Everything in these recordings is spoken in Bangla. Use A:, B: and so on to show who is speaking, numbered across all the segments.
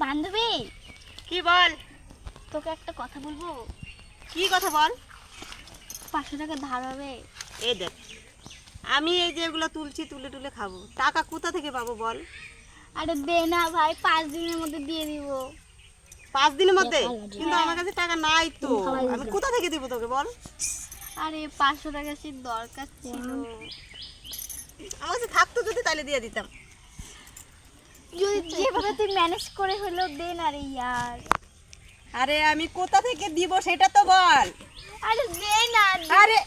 A: বান্ধবী
B: কি বল?
A: তোকে একটা কথা বলবো।
B: কি কথা বল?
A: 500 টাকা ধার হবে?
B: এই দেখ, আমি এই যে এগুলো তুলছি, তুলে তুলে খাবো, টাকা কোথা থেকে পাবো বল?
A: আরে দে না ভাই, 5 দিনের মধ্যে দিয়ে দিব।
B: 5 দিনের মধ্যে? কিন্তু আমার কাছে টাকা নাই তো, আমি কোথা থেকে দিব তোকে বল?
A: আরে 500 টাকা সে দরকার ছিল।
B: আমার কাছে থাকতো যদি তাহলে দিয়ে দিতাম।
A: যদি যেভাবে তুই ম্যানেজ করে হলেও দে না রে ইয়ার।
B: আরে আমি কোথা থেকে দিব সেটা তো বল।
A: আরে দে না।
B: আরে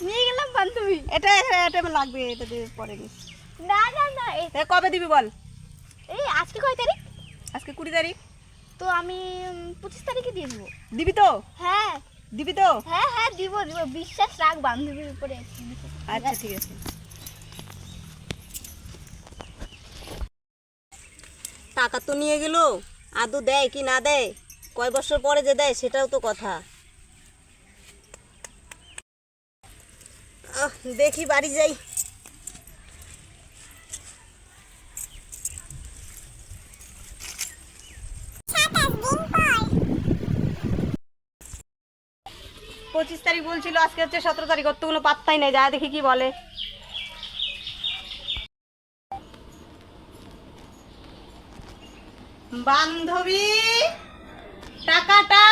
A: নিয়ে গেলাম বান্ধবী।
B: এটা এটা আমার লাগবে, এটা দিয়ে পরে নিস।
A: না না না,
B: এ কবে দিবি বল?
A: এই আজকে কয় তারিখ?
B: আজকে 20 তারিখ।
A: তো আমি 25 তারিখে দিয়ে দেবো।
B: দিবি তো?
A: হ্যাঁ
B: দিবি তো?
A: হ্যাঁ হ্যাঁ দিব দিব, বিশ্বাস রাখ বান্ধবীর উপরে।
B: আচ্ছা ঠিক আছে। টাকা তো নিয়ে গেল, আদৌ দেয় কি না দেয়, কয় বছর পরে যে দেয় সেটাও তো কথা। দেখি বাড়ি যাই। পঁচিশ তারিখ বলছিল, আজকে হচ্ছে 17 তারিখ, ওর তো কোনো পাত্তাই নেই। যা দেখি কি বলে। বান্ধবী, টাকাটা।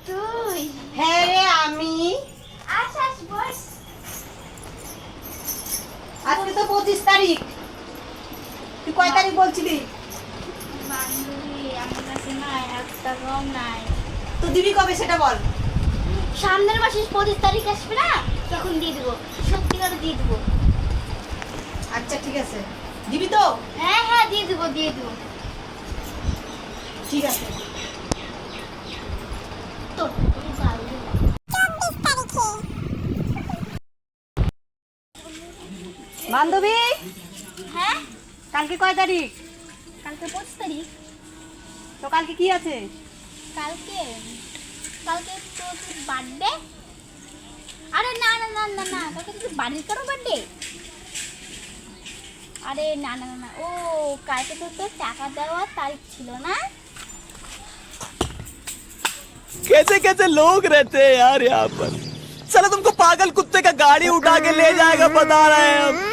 A: তুই
B: হ্যাঁ রে আমি।
A: আসাস বস।
B: আজকে তো 25 তারিখ, তুই কয় তারিখ বলছিলি?
A: বান্ধবী আমার কাছে না একটা কম নাই।
B: তো দিবি কবে সেটা বল।
A: সামনের মাসে 25 তারিখ আসবে না, তখন দিয়ে দেবো, সত্যিকার দিয়ে দেবো।
B: আচ্ছা ঠিক আছে, দিবি তো?
A: হ্যাঁ হ্যাঁ দিয়ে দেবো দিয়ে দেবো।
B: ঠিক আছে।
A: তো
B: বান্ধবী,
A: হ্যাঁ
B: কালকে কয় তারিখ?
A: কালকে 25 তারিখ।
B: তো কালকে কি আছে?
A: কালকে কালকে তো তোর বার্থডে। আরে না না না না না, কালকে তো তোর বাড়ির কারো বার্থডে। আরে না না না না, ও কালকে তো তোর টাকা দেওয়ার তারিখ ছিল না।
C: कैसे कैसे लोग रहते हैं यार यहाँ पर। साला तुमको पागल कुत्ते का गाड़ी उठा के ले जाएगा बता रहे हैं हम।